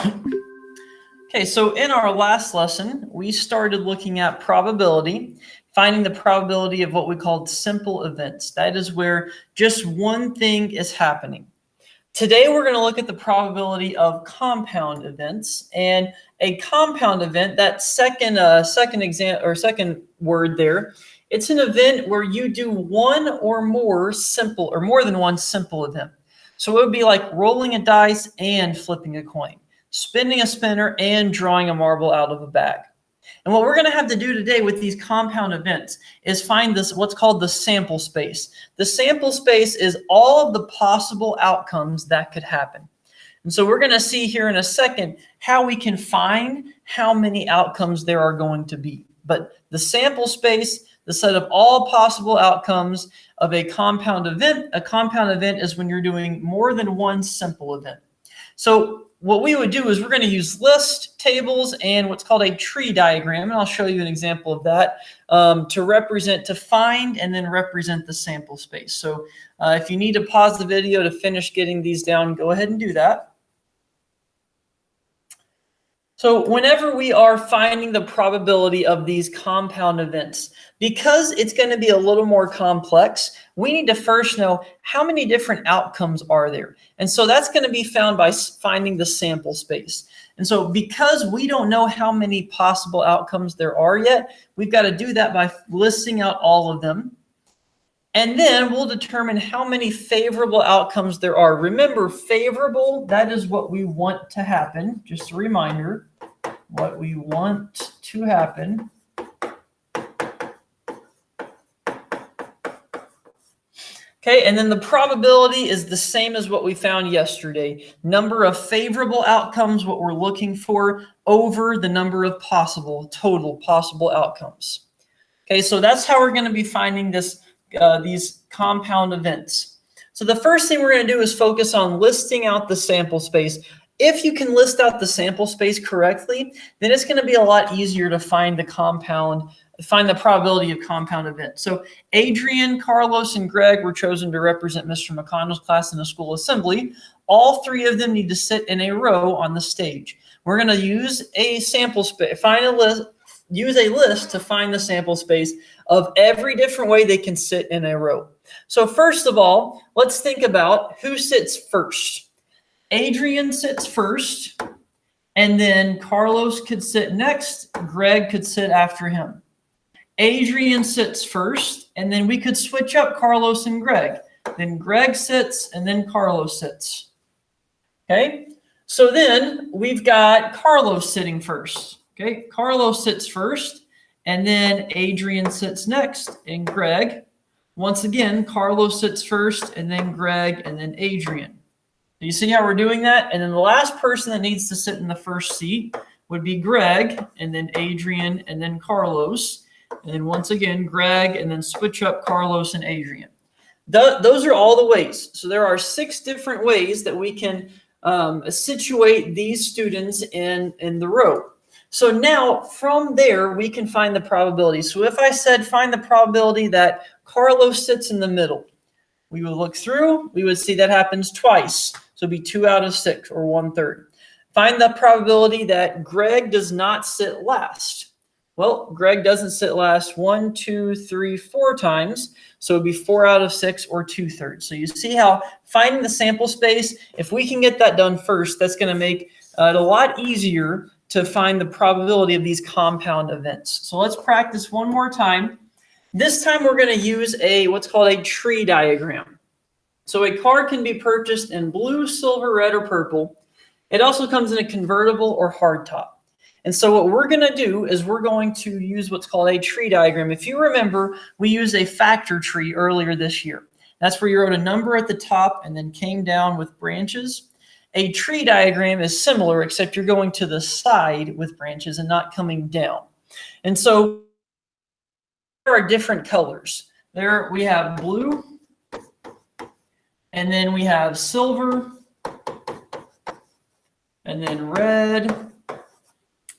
Okay, so in our last lesson, we started looking at probability, finding the probability of what we called simple events. That is where just one thing is happening. Today, we're going to look at the probability of compound events. And a compound event, that second word there, it's an event where you do one or more simple or more than one simple event. So it would be like rolling a dice and flipping a coin, spinning a spinner and drawing a marble out of a bag. And what we're going to have to do today with these compound events is find this, what's called the sample space. The sample space is all of the possible outcomes that could happen. And so we're going to see here in a second how we can find how many outcomes there are going to be. But the sample space, the set of all possible outcomes of a compound event is when you're doing more than one simple event. So what we would do is we're going to use list tables and what's called a tree diagram. And I'll show you an example of that to find and then represent the sample space. So if you need to pause the video to finish getting these down, go ahead and do that. So whenever we are finding the probability of these compound events, because it's going to be a little more complex, we need to first know how many different outcomes are there. And so that's going to be found by finding the sample space. And so because we don't know how many possible outcomes there are yet, we've got to do that by listing out all of them. And then we'll determine how many favorable outcomes there are. Remember, favorable, that is what we want to happen. Just a reminder, what we want to happen. Okay, and then the probability is the same as what we found yesterday. Number of favorable outcomes, what we're looking for, over the number of total possible outcomes. Okay, so that's how we're going to be finding these compound events. So the first thing we're going to do is focus on listing out the sample space. If you can list out the sample space correctly, then it's going to be a lot easier to find the probability of compound events. So Adrian, Carlos, and Greg were chosen to represent Mr. McConnell's class in the school assembly. All three of them need to sit in a row on the stage. We're going to use a sample space, use a list to find the sample space of every different way they can sit in a row. So first of all, let's think about who sits first. Adrian sits first, and then Carlos could sit next. Greg could sit after him. Adrian sits first, and then we could switch up Carlos and Greg. Then Greg sits, and then Carlos sits. Okay, so then we've got Carlos sitting first. Okay, Carlos sits first, and then Adrian sits next, and Greg. Once again, Carlos sits first, and then Greg, and then Adrian. Do you see how we're doing that? And then the last person that needs to sit in the first seat would be Greg, and then Adrian, and then Carlos. And then once again, Greg, and then switch up Carlos and Adrian. Those are all the ways. So there are 6 different ways that we can situate these students in the row. So now from there, we can find the probability. So if I said find the probability that Carlos sits in the middle, we would look through, we would see that happens twice. So it'd be 2 out of 6 or 1/3. Find the probability that Greg does not sit last. Well, Greg doesn't sit last 1, 2, 3, 4 times. So it'd be 4 out of 6 or 2/3. So you see how finding the sample space, if we can get that done first, that's going to make it a lot easier to find the probability of these compound events. So let's practice one more time. This time we're going to use what's called a tree diagram. So a card can be purchased in blue, silver, red, or purple. It also comes in a convertible or hardtop. And so what we're going to do is we're going to use what's called a tree diagram. If you remember, we used a factor tree earlier this year. That's where you wrote a number at the top and then came down with branches. A tree diagram is similar, except you're going to the side with branches and not coming down. And so there are different colors. There we have blue, and then we have silver, and then red,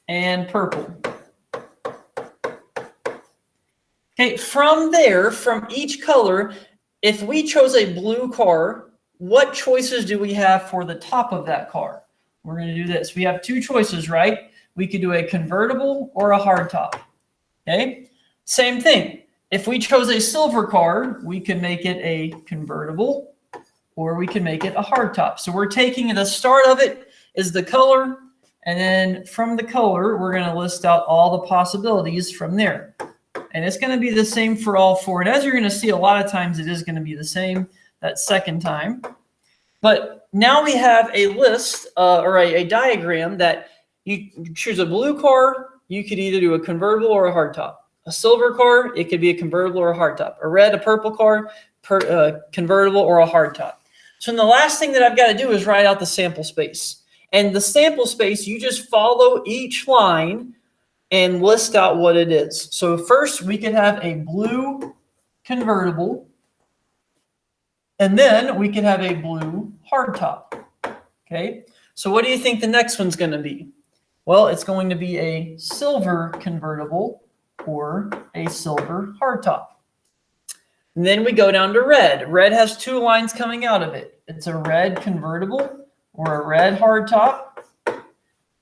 and purple. Okay, from there, from each color, if we chose a blue car, what choices do we have for the top of that car? we're going to do this. We have two choices, right? We could do a convertible or a hardtop. Okay, same thing. If we chose a silver card, we could make it a convertible or we can make it a hardtop. So we're taking the start of it is the color, and then from the color, we're going to list out all the possibilities from there. And it's going to be the same for all four. And as you're going to see, a lot of times it is going to be the same that second time. But now we have a list or a diagram that you choose a blue car, you could either do a convertible or a hardtop. A silver car, it could be a convertible or a hardtop. A red, a purple car, convertible or a hardtop. So then the last thing that I've got to do is write out the sample space. And the sample space, you just follow each line and list out what it is. So first we could have a blue convertible, and then we could have a blue hardtop. Okay, so what do you think the next one's going to be? Well, it's going to be a silver convertible or a silver hardtop. And then we go down to red. Red has two lines coming out of it. It's a red convertible or a red hardtop.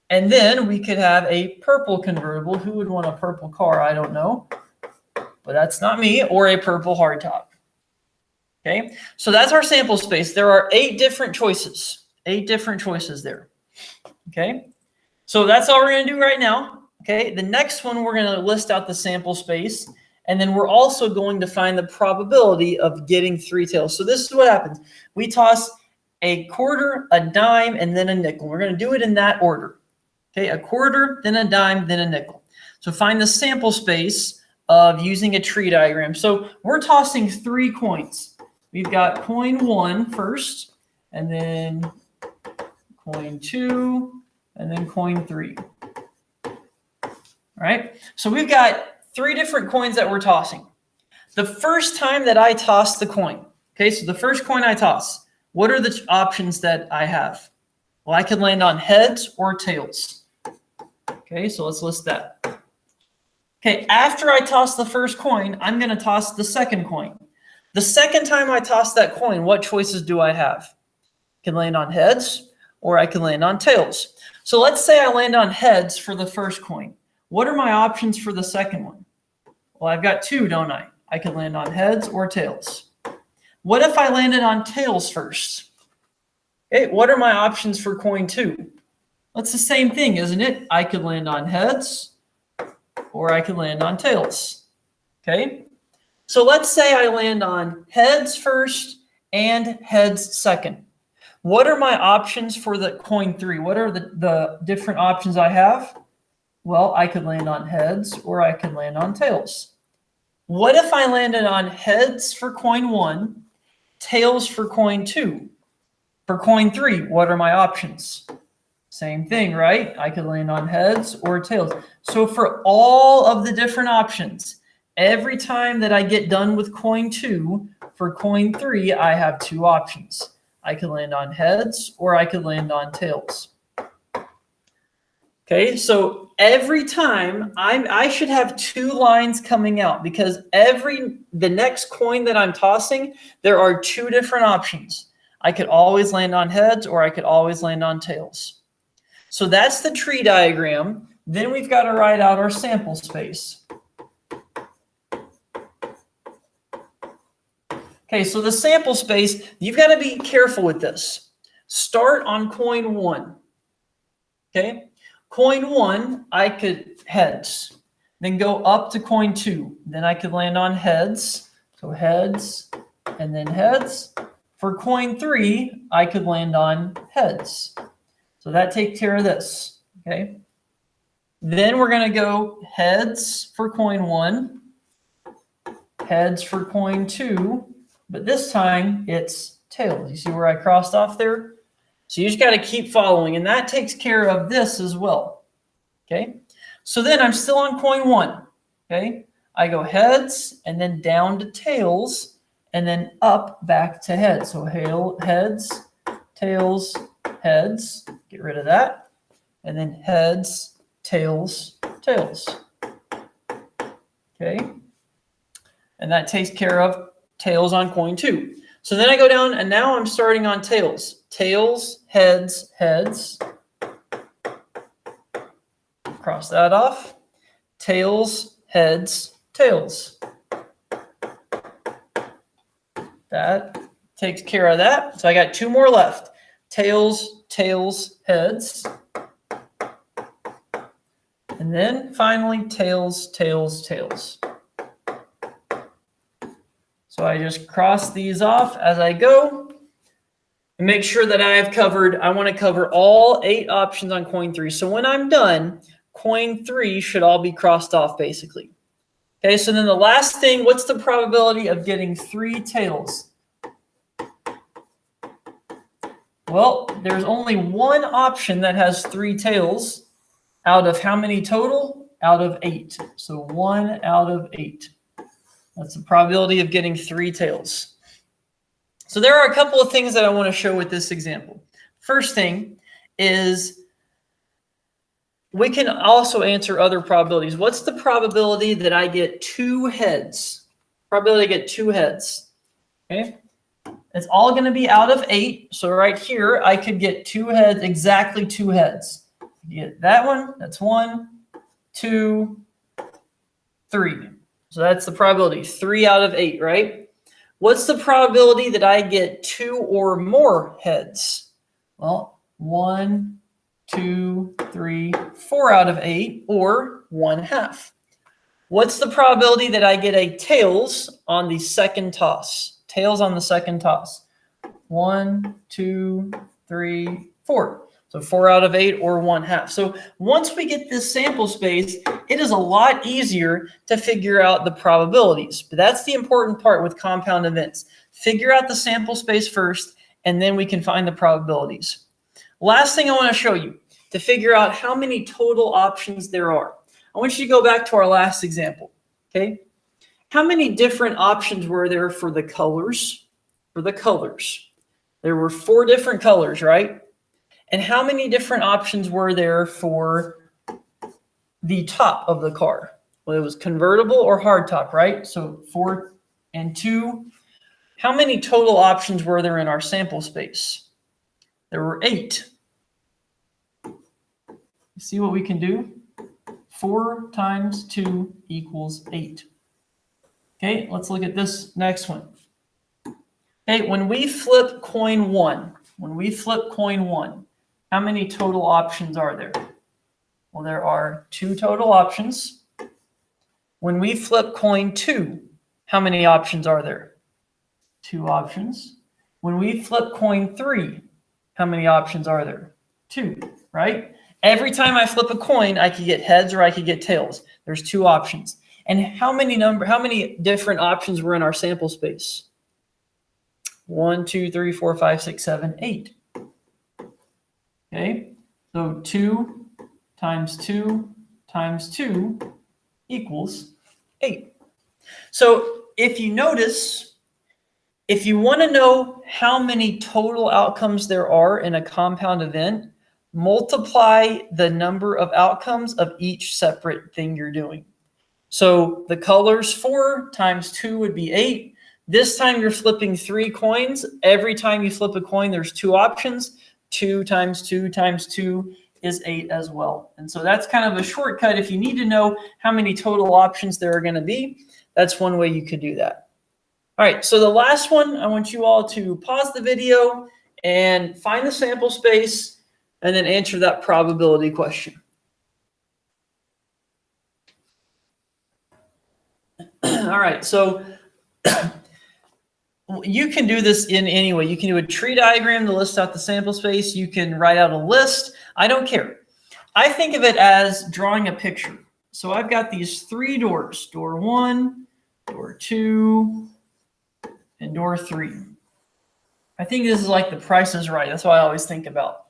And then we could have a purple convertible. Who would want a purple car? I don't know, but that's not me. Or a purple hardtop. Okay, so that's our sample space. There are 8 different choices. 8 different choices there. Okay, so that's all we're going to do right now. Okay, the next one we're going to list out the sample space, and then we're also going to find the probability of getting 3 tails. So this is what happens. We toss a quarter, a dime, and then a nickel. We're going to do it in that order. Okay, a quarter, then a dime, then a nickel. So find the sample space of using a tree diagram. So we're tossing 3 coins. We've got coin 1 first, and then coin 2, and then coin 3. All right, so we've got 3 different coins that we're tossing. The first time that I toss the coin, okay, so the first coin I toss, what are the options that I have? Well, I could land on heads or tails. Okay, so let's list that. Okay, after I toss the first coin, I'm going to toss the second coin. The second time I toss that coin, what choices do I have? I can land on heads or I can land on tails. So let's say I land on heads for the first coin. What are my options for the second one? Well, I've got 2, don't I? I can land on heads or tails. What if I landed on tails first? Okay, what are my options for coin 2? That's the same thing, isn't it? I could land on heads or I could land on tails. Okay, so let's say I land on heads first and heads second. What are my options for the coin 3? What are the different options I have? Well, I could land on heads or I could land on tails. What if I landed on heads for coin 1, tails for coin 2? For coin 3, what are my options? Same thing, right? I could land on heads or tails. So for all of the different options, every time that I get done with coin 2, for coin 3, I have 2 options. I could land on heads or I could land on tails. Okay, so every time I should have 2 lines coming out because the next coin that I'm tossing, there are 2 different options. I could always land on heads or I could always land on tails. So that's the tree diagram. Then we've got to write out our sample space. Okay, so the sample space, you've got to be careful with this. Start on coin 1. Okay, coin 1, I could heads. Then go up to coin 2. Then I could land on heads. So heads and then heads. For coin 3, I could land on heads. So that takes care of this. Okay. Then we're going to go heads for coin 1, heads for coin 2, but this time it's tails. You see where I crossed off there? So you just got to keep following, and that takes care of this as well. Okay. So then I'm still on coin 1. Okay. I go heads and then down to tails and then up back to heads. So heads, tails, heads. Get rid of that. And then heads, tails, tails. Okay. And that takes care of tails on coin 2. So then I go down and now I'm starting on tails. Tails, heads, heads. Cross that off. Tails, heads, tails. That takes care of that. So I got 2 more left. Tails, tails, heads. And then finally, tails, tails, tails. So I just cross these off as I go and make sure that I want to cover all 8 options on coin 3. So when I'm done, coin 3 should all be crossed off basically. Okay, so then the last thing, what's the probability of getting 3 tails? Well, there's only one option that has 3 tails out of how many total? Out of 8. So 1 out of 8. That's the probability of getting 3 tails. So there are a couple of things that I want to show with this example. First thing is we can also answer other probabilities. What's the probability that I get 2 heads? Probability to get 2 heads. Okay. It's all going to be out of 8. So right here, I could get 2 heads, exactly 2 heads. You get that one, that's 1, 2, 3. So that's the probability, 3 out of 8, right? What's the probability that I get 2 or more heads? Well, 1, 2, 3, 4 out of 8, or 1/2. What's the probability that I get a tails on the second toss? Tails on the second toss. 1, 2, 3, 4. So 4 out of 8 or 1/2. So once we get this sample space, it is a lot easier to figure out the probabilities. But that's the important part with compound events. Figure out the sample space first, and then we can find the probabilities. Last thing I want to show you to figure out how many total options there are. I want you to go back to our last example. Okay. How many different options were there for the colors? For the colors. There were 4 different colors, right? And how many different options were there for the top of the car? Well, it was convertible or hardtop, right? So 4 and 2. How many total options were there in our sample space? There were 8. See what we can do? 4 times 2 equals 8. Okay, let's look at this next one. Okay, when we flip coin 1, how many total options are there? Well, there are 2 total options. When we flip coin 2, how many options are there? 2 options. When we flip coin 3, how many options are there? 2, right? Every time I flip a coin, I could get heads or I could get tails. There's 2 options. And how many different options were in our sample space? 1, 2, 3, 4, 5, 6, 7, 8. Okay, so 2 times 2 times 2 equals 8. So if you notice, if you want to know how many total outcomes there are in a compound event, multiply the number of outcomes of each separate thing you're doing. So the colors, 4 times 2 would be 8. This time you're flipping 3 coins. Every time you flip a coin, there's 2 options. 2 times 2 times 2 is 8 as well. And so that's kind of a shortcut. If you need to know how many total options there are going to be, that's one way you could do that. All right, so the last one, I want you all to pause the video and find the sample space and then answer that probability question. All right, so you can do this in any way. You can do a tree diagram to list out the sample space. You can write out a list. I don't care. I think of it as drawing a picture. So I've got these 3 doors, door 1, door 2, and door 3. I think this is like the Price is Right. That's what I always think about.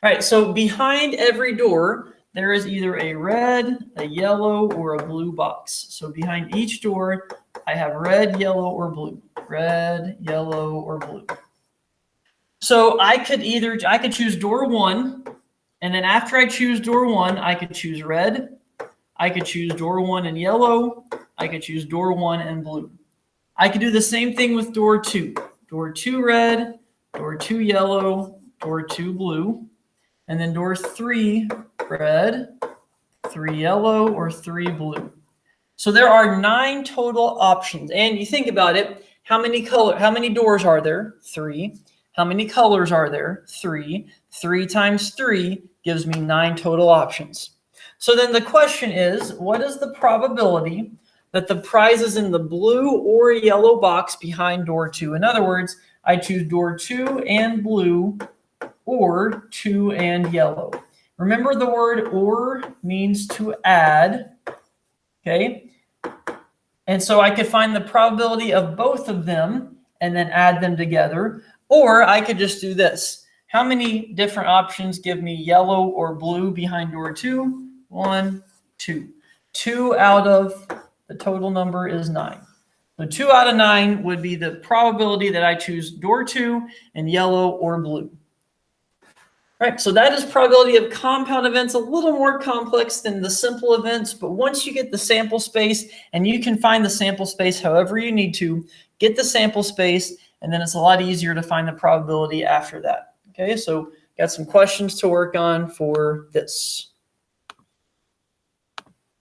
All right, so behind every door, there is either a red, a yellow, or a blue box. So behind each door, I have red, yellow, or blue. Red, yellow, or blue. So I could choose door 1, and then after I choose door 1, I could choose red. I could choose door 1 in yellow. I could choose door 1 in blue. I could do the same thing with door 2. Door 2 red, door 2 yellow, door 2 blue. And then door 3 red, 3 yellow, or 3 blue. So there are 9 total options. And you think about it, how many doors are there? 3. How many colors are there? 3. 3 times 3 gives me 9 total options. So then the question is, what is the probability that the prize is in the blue or yellow box behind door 2? In other words, I choose door 2 and blue, or 2 and yellow. Remember, the word or means to add, okay? And so I could find the probability of both of them and then add them together. Or I could just do this. How many different options give me yellow or blue behind door 2? 1, 2. 2 out of the total number is 9. So 2 out of 9 would be the probability that I choose door 2 and yellow or blue. All right, so that is probability of compound events, a little more complex than the simple events, but once you get the sample space, and you can find the sample space however you need to, get the sample space, and then it's a lot easier to find the probability after that. Okay, so got some questions to work on for this.